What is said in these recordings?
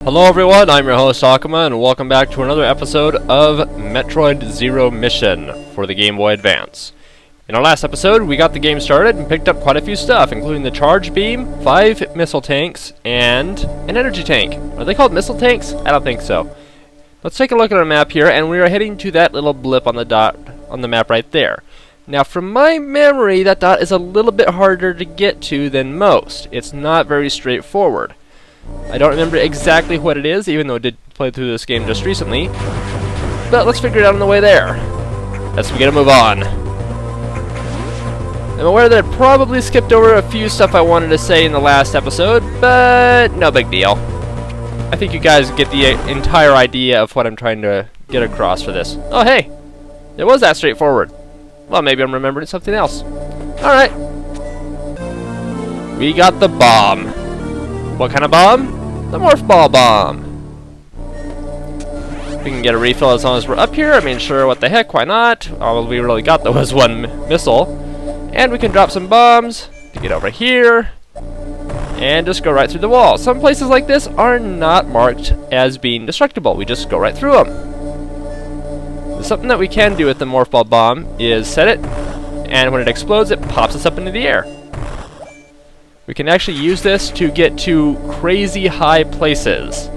Hello everyone, I'm your host Akuma, and welcome back to another episode of Metroid Zero Mission for the Game Boy Advance. In our last episode, we got the game started and picked up quite a few stuff, including the charge beam, 5 missile tanks, and an energy tank. Are they called missile tanks? I don't think so. Let's take a look at our map here, and we are heading to that little blip on the dot on the map right there. Now, from my memory, that dot is a little bit harder to get to than most. It's not very straightforward. I don't remember exactly what it is, even though I did play through this game just recently. But let's figure it out on the way there. Let's get a move on. I'm aware that I probably skipped over a few stuff I wanted to say in the last episode, but no big deal. I think you guys get the entire idea of what I'm trying to get across for this. Oh hey, it was that straightforward. Well, maybe I'm remembering something else. Alright. We got the bomb. What kind of bomb? The Morph Ball bomb. We can get a refill as long as we're up here. I mean, sure, what the heck, why not? All we really got, though, was one missile. And we can drop some bombs to get over here and just go right through the wall. Some places like this are not marked as being destructible. We just go right through them. Something that we can do with the Morph Ball bomb is set it, and when it explodes, it pops us up into the air. We can actually use this to get to crazy high places,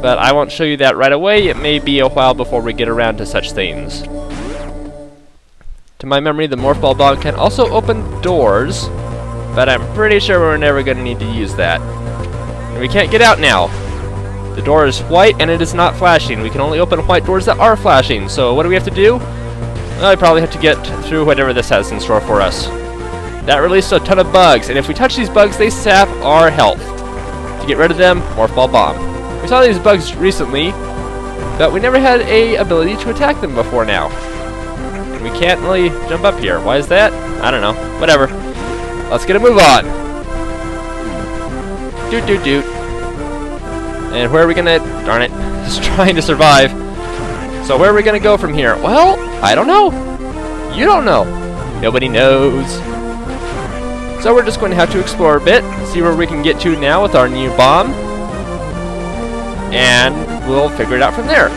but I won't show you that right away. It may be a while before we get around to such things. To my memory, the Morph Ball bomb can also open doors, but I'm pretty sure we're never going to need to use that. And we can't get out now. The door is white and it is not flashing. We can only open white doors that are flashing, so what do we have to do? Well, we probably have to get through whatever this has in store for us. That released a ton of bugs, and if we touch these bugs, they sap our health. To get rid of them, Morph Ball bomb. We saw these bugs recently, but we never had a ability to attack them before now. And we can't really jump up here. Why is that? I don't know. Whatever. Let's get a move on. Doot doot doot. And where are we gonna... Darn it. Just trying to survive. So where are we gonna go from here? Well, I don't know. You don't know. Nobody knows. So we're just going to have to explore a bit, see where we can get to now with our new bomb, and we'll figure it out from there.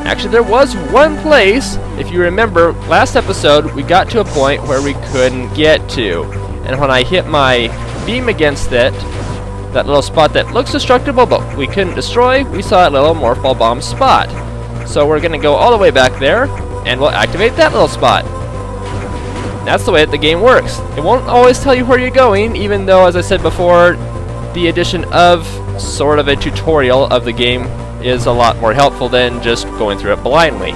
Actually, there was one place, if you remember, last episode, we got to a point where we couldn't get to. And when I hit my beam against it, that little spot that looks destructible but we couldn't destroy, we saw that little Morph Ball bomb spot. So we're going to go all the way back there, and we'll activate that little spot. That's the way that the game works. It won't always tell you where you're going, even though, as I said before, the addition of sort of a tutorial of the game is a lot more helpful than just going through it blindly.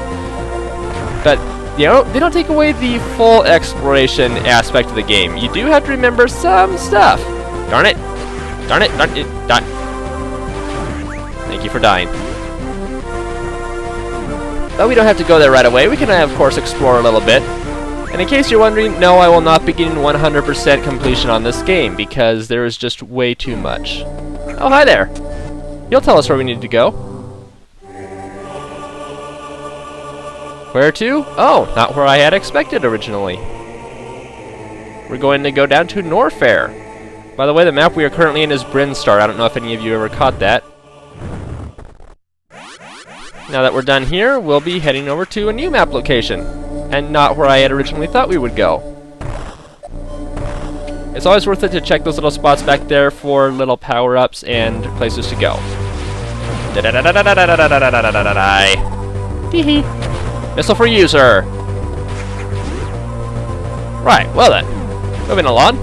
But, you know, they don't take away the full exploration aspect of the game. You do have to remember some stuff. Darn it. Darn it. Darn it. Darn. Thank you for dying. But we don't have to go there right away. We can, of course, explore a little bit. And in case you're wondering, no, I will not be getting 100% completion on this game, because there is just way too much. Oh, hi there. You'll tell us where we need to go. Where to? Oh, not where I had expected originally. We're going to go down to Norfair. By the way, the map we are currently in is Brinstar. I don't know if any of you ever caught that. Now that we're done here, we'll be heading over to a new map location, and not where I had originally thought we would go. It's always worth it to check those little spots back there for little power-ups and places to go. Tee-hee. Missile for you, sir. Right, well then. Moving along.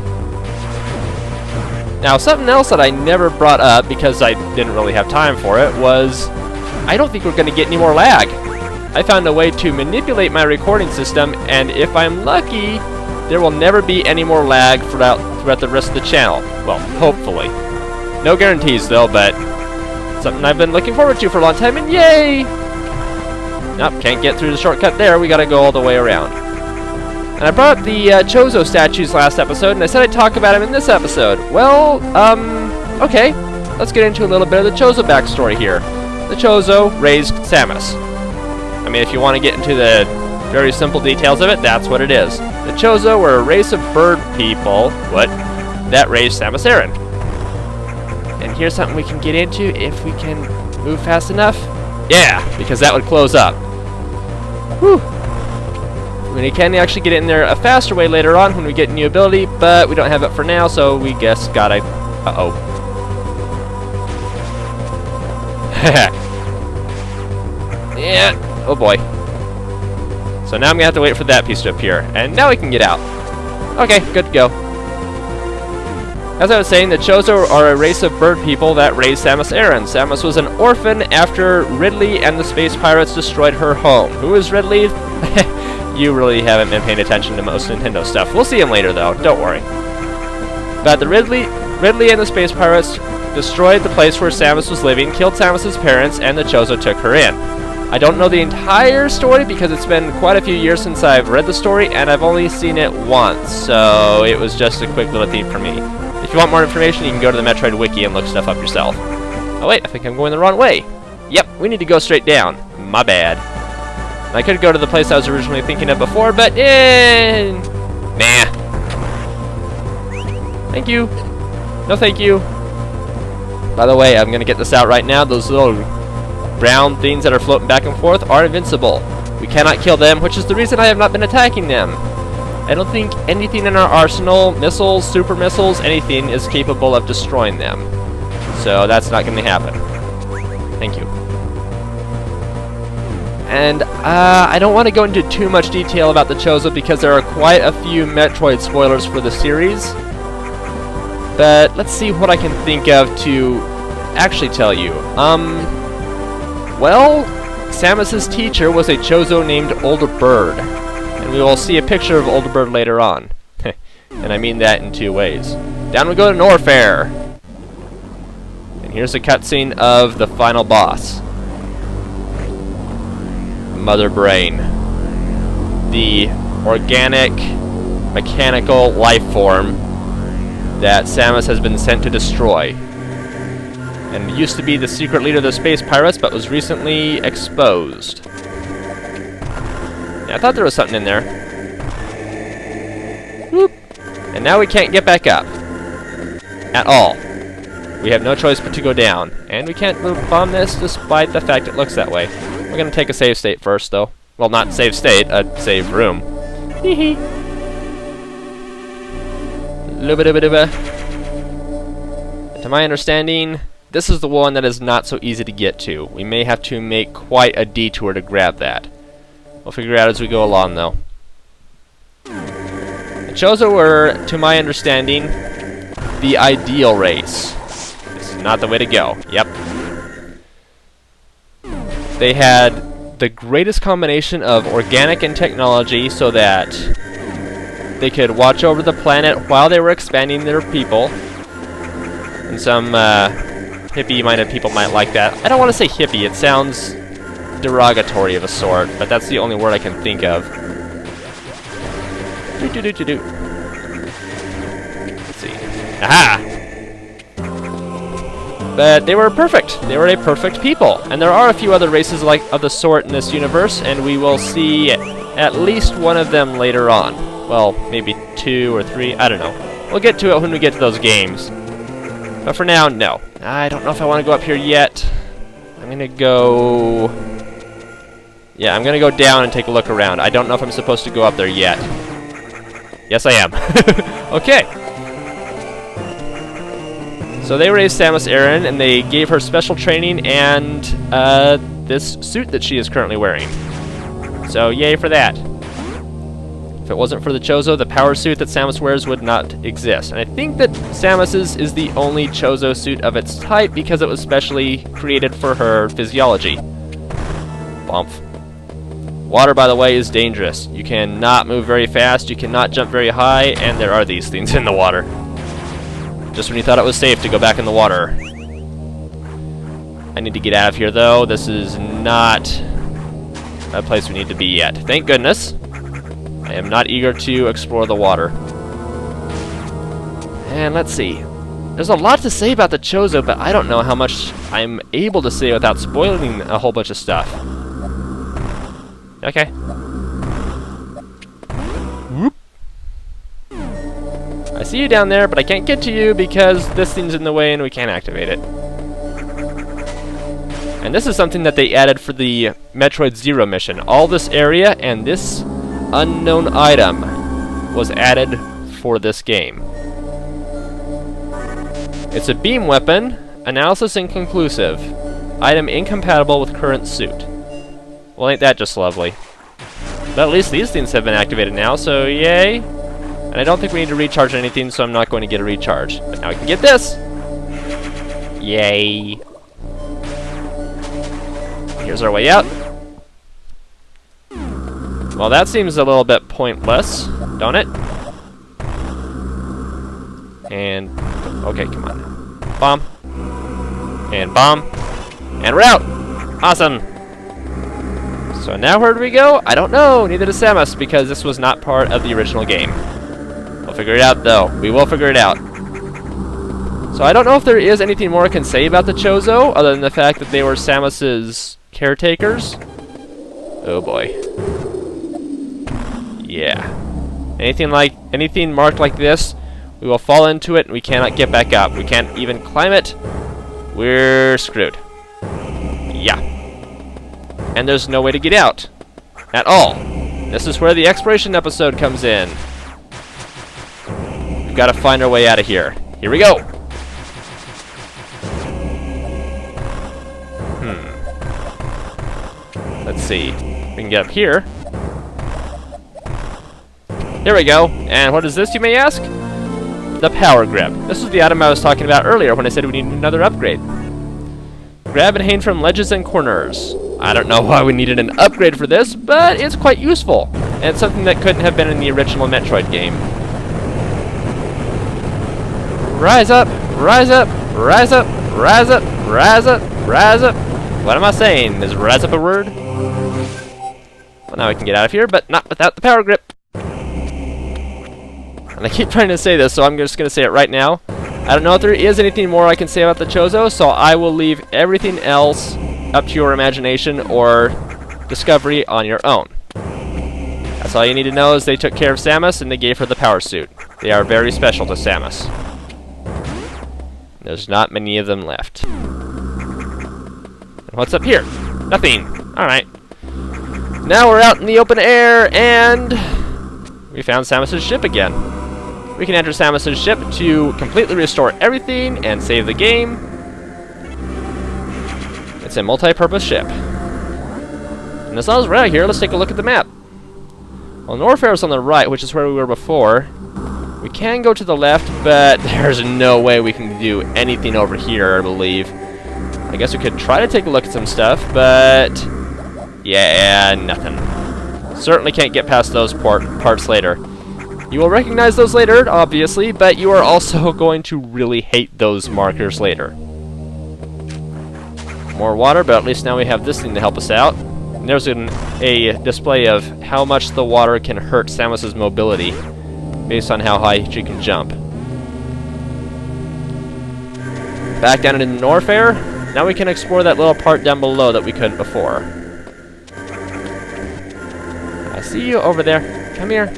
Now, something else that I never brought up because I didn't really have time for it was, I don't think we're going to get any more lag. I found a way to manipulate my recording system, and if I'm lucky, there will never be any more lag throughout the rest of the channel. Well, hopefully. No guarantees, though, but something I've been looking forward to for a long time, and yay! Nope, can't get through the shortcut there. We gotta go all the way around. And I brought up the Chozo statues last episode, and I said I'd talk about them in this episode. Well, okay. Let's get into a little bit of the Chozo backstory here. The Chozo raised Samus. I mean, if you want to get into the very simple details of it, that's what it is. The Chozo were a race of bird people, that raised Samus Aran. And here's something we can get into if we can move fast enough? Yeah, because that would close up. Whew. We can actually get in there a faster way later on when we get a new ability, but we don't have it for now, so we guess gotta... Uh-oh. Yeah. Oh boy. So now I'm gonna have to wait for that piece to appear, and now we can get out. Okay, good to go. As I was saying, the Chozo are a race of bird people that raised Samus Aran. Samus was an orphan after Ridley and the Space Pirates destroyed her home. Who is Ridley? You really haven't been paying attention to most Nintendo stuff. We'll see him later, though. Don't worry. But the Ridley and the Space Pirates destroyed the place where Samus was living, killed Samus's parents, and the Chozo took her in. I don't know the entire story because it's been quite a few years since I've read the story, and I've only seen it once, so it was just a quick little theme for me. If you want more information, you can go to the Metroid wiki and look stuff up yourself. Oh wait, I think I'm going the wrong way. Yep, we need to go straight down. My bad. I could go to the place I was originally thinking of before, but nah. Thank you. No thank you. By the way, I'm gonna get this out right now. Those little brown things that are floating back and forth are invincible. We cannot kill them, which is the reason I have not been attacking them. I don't think anything in our arsenal, missiles, super missiles, anything is capable of destroying them. So that's not going to happen. Thank you. And I don't want to go into too much detail about the Chozo because there are quite a few Metroid spoilers for the series. But let's see what I can think of to actually tell you. Well, Samus's teacher was a Chozo named Older Bird. And we will see a picture of Older Bird later on. And I mean that in two ways. Down we go to Norfair. And here's a cutscene of the final boss. Mother Brain. The organic, mechanical life form that Samus has been sent to destroy. And used to be the secret leader of the Space Pirates, but was recently exposed. I thought there was something in there. Whoop. And now we can't get back up. At all. We have no choice but to go down. And we can't bomb this despite the fact it looks that way. We're going to take a save state first, though. Well, not save state, a save room. Hee To my understanding, this is the one that is not so easy to get to. We may have to make quite a detour to grab that. We'll figure it out as we go along, though. The Chozo were, to my understanding, the ideal race. This is not the way to go. Yep. They had the greatest combination of organic and technology so that they could watch over the planet while they were expanding their people. And some hippie-minded people might like that. I don't want to say hippie. It sounds derogatory of a sort, but that's the only word I can think of. Let's see. Aha! But they were perfect. They were a perfect people. And there are a few other races of the sort in this universe, and we will see at least one of them later on. Well, maybe 2 or 3, I don't know. We'll get to it when we get to those games. But for now, no. I don't know if I want to go up here yet. I'm gonna go... Yeah, I'm gonna go down and take a look around. I don't know if I'm supposed to go up there yet. Yes, I am. Okay. So they raised Samus Aran, and they gave her special training and this suit that she is currently wearing. So, yay for that. If it wasn't for the Chozo, the power suit that Samus wears would not exist. And I think that Samus's is the only Chozo suit of its type because it was specially created for her physiology. Bump. Water, by the way, is dangerous. You cannot move very fast, you cannot jump very high, and there are these things in the water. Just when you thought it was safe to go back in the water. I need to get out of here, though. This is not a place we need to be yet. Thank goodness. I am not eager to explore the water. And let's see. There's a lot to say about the Chozo, but I don't know how much I'm able to say without spoiling a whole bunch of stuff. Okay. Whoop. I see you down there, but I can't get to you because this thing's in the way and we can't activate it. And this is something that they added for the Metroid Zero mission. All this area and this unknown item was added for this game. It's a beam weapon. Analysis inconclusive. Item incompatible with current suit. Well, ain't that just lovely? But at least these things have been activated now, so yay. And I don't think we need to recharge anything, so I'm not going to get a recharge. But now we can get this! Yay. Here's our way out. Well, that seems a little bit pointless, don't it? And... okay, come on. Bomb. And bomb. And we're out! Awesome! So now where do we go? I don't know. Neither does Samus, because this was not part of the original game. We'll figure it out, though. We will figure it out. So I don't know if there is anything more I can say about the Chozo, other than the fact that they were Samus's caretakers. Oh boy. Yeah. Anything marked like this, we will fall into it and we cannot get back up. We can't even climb it. We're screwed. Yeah. And there's no way to get out. At all. This is where the exploration episode comes in. We've got to find our way out of here. Here we go. Let's see. We can get up here. There we go. And what is this, you may ask? The power grip. This is the item I was talking about earlier when I said we need another upgrade. Grab and hang from ledges and corners. I don't know why we needed an upgrade for this, but it's quite useful. And it's something that couldn't have been in the original Metroid game. Rise up, rise up, rise up, rise up, rise up, rise up. What am I saying? Is rise up a word? Well, now we can get out of here, but not without the power grip. And I keep trying to say this, so I'm just going to say it right now. I don't know if there is anything more I can say about the Chozo, so I will leave everything else up to your imagination or discovery on your own. That's all you need to know is they took care of Samus and they gave her the power suit. They are very special to Samus. There's not many of them left. And what's up here? Nothing. Alright. Now we're out in the open air and we found Samus's ship again. We can enter Samus's ship to completely restore everything and save the game. It's a multi-purpose ship. And as long as we're out here, let's take a look at the map. Well, Norfair is on the right, which is where we were before. We can go to the left, but there's no way we can do anything over here, I believe. I guess we could try to take a look at some stuff, but... yeah, nothing. Certainly can't get past those parts later. You will recognize those later, obviously, but you are also going to really hate those markers later. More water, but at least now we have this thing to help us out. And there's a display of how much the water can hurt Samus's mobility, based on how high she can jump. Back down in Norfair, now we can explore that little part down below that we couldn't before. I see you over there. Come here.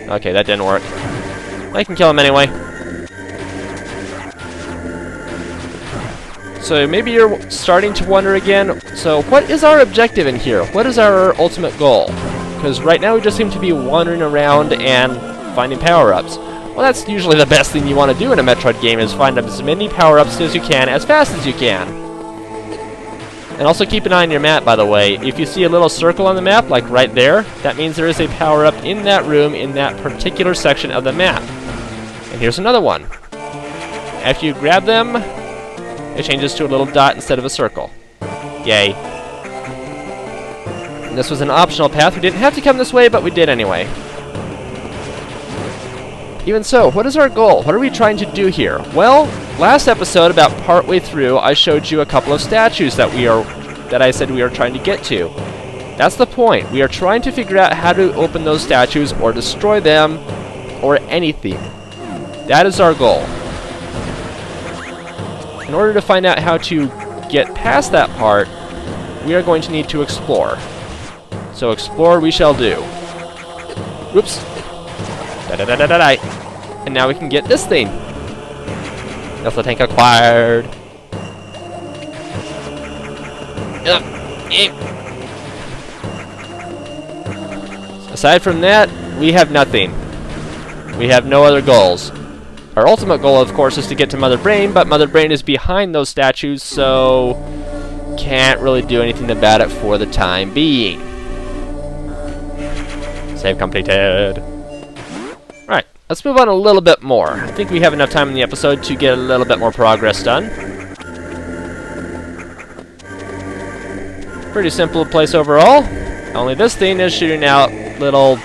Okay, that didn't work. I can kill him anyway. So maybe you're starting to wonder again, so what is our objective in here? What is our ultimate goal? Because right now we just seem to be wandering around and finding power-ups. Well, that's usually the best thing you want to do in a Metroid game, is find as many power-ups as you can, as fast as you can. And also keep an eye on your map, by the way. If you see a little circle on the map, like right there, that means there is a power-up in that room, in that particular section of the map. And here's another one. After you grab them, it changes to a little dot instead of a circle. Yay. And this was an optional path. We didn't have to come this way, but we did anyway. Even so, what is our goal? What are we trying to do here? Well, last episode, about partway through, I showed you a couple of statues that I said we are trying to get to. That's the point. We are trying to figure out how to open those statues or destroy them or anything. That is our goal. In order to find out how to get past that part, we are going to need to explore. So explore we shall do. Whoops. Da-da-da-da-da-da. And now we can get this thing. Alpha tank acquired. Aside from that, we have nothing. We have no other goals. Our ultimate goal, of course, is to get to Mother Brain, but Mother Brain is behind those statues, so can't really do anything about it for the time being. Save completed. Right, let's move on a little bit more. I think we have enough time in the episode to get a little bit more progress done. Pretty simple place overall. Only this thing is shooting out little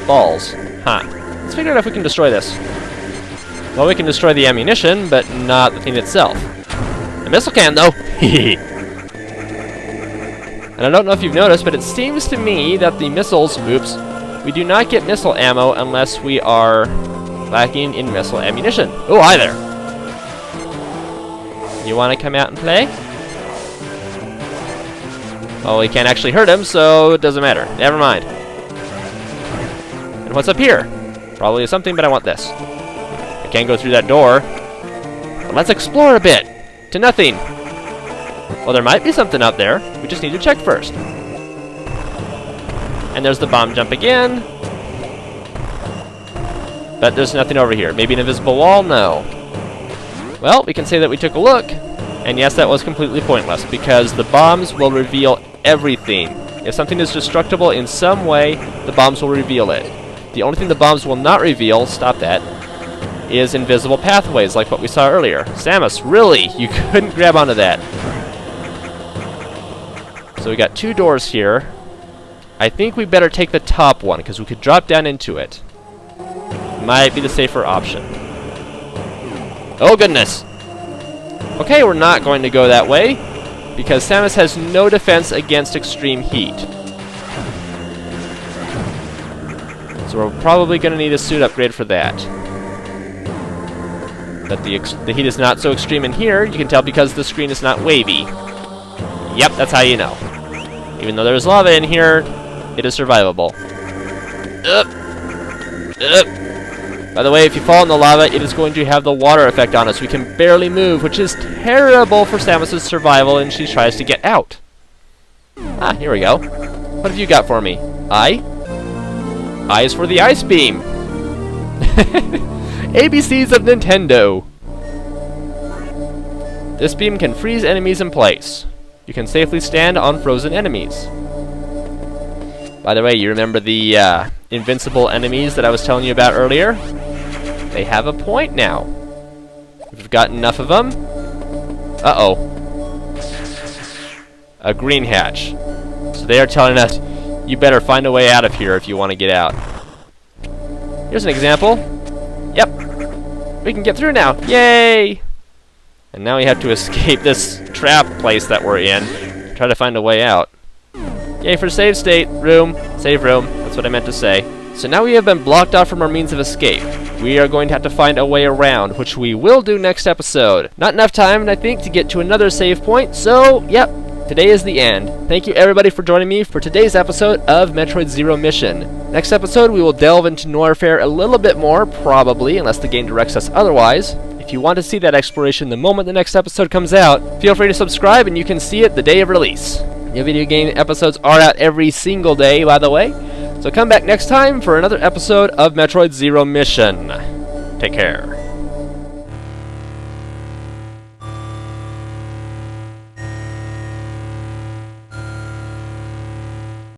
balls. Huh. Let's figure out if we can destroy this. Well, we can destroy the ammunition, but not the thing itself. The missile can, though. And I don't know if you've noticed, but it seems to me that the missiles, oops, we do not get missile ammo unless we are lacking in missile ammunition. Oh, hi there. You want to come out and play? Oh, we can't actually hurt him, so it doesn't matter. Never mind. And what's up here? Probably something, but I want this. I can't go through that door. But let's explore a bit. To nothing. Well, there might be something out there. We just need to check first. And there's the bomb jump again. But there's nothing over here. Maybe an invisible wall? No. Well, we can say that we took a look. And yes, that was completely pointless, because the bombs will reveal everything. If something is destructible in some way, the bombs will reveal it. The only thing the bombs will not reveal, stop that, is invisible pathways, like what we saw earlier. Samus, really? You couldn't grab onto that. So we got two doors here. I think we better take the top one, because we could drop down into it. Might be the safer option. Oh, goodness! Okay, we're not going to go that way, because Samus has no defense against extreme heat. So we're probably going to need a suit upgrade for that. But the heat is not so extreme in here, you can tell because the screen is not wavy. Yep, that's how you know. Even though there's lava in here, it is survivable. By the way, if you fall in the lava, it is going to have the water effect on us. We can barely move, which is terrible for Samus' survival, and she tries to get out. Ah, here we go. What have you got for me? I? I is for the ice beam. ABCs of Nintendo. This beam can freeze enemies in place. You can safely stand on frozen enemies. By the way, you remember the invincible enemies that I was telling you about earlier? They have a point now. If we've got enough of them. Uh-oh. A green hatch. So they are telling us, you better find a way out of here if you want to get out. Here's an example. Yep. We can get through now. Yay! And now we have to escape this trap place that we're in. Try to find a way out. Yay for save state. Room. Save room. That's what I meant to say. So now we have been blocked off from our means of escape. We are going to have to find a way around, which we will do next episode. Not enough time, I think, to get to another save point, so, yep, today is the end. Thank you everybody for joining me for today's episode of Metroid Zero Mission. Next episode, we will delve into Norfair a little bit more, probably, unless the game directs us otherwise. If you want to see that exploration the moment the next episode comes out, feel free to subscribe and you can see it the day of release. New video game episodes are out every single day, by the way. So come back next time for another episode of Metroid Zero Mission. Take care.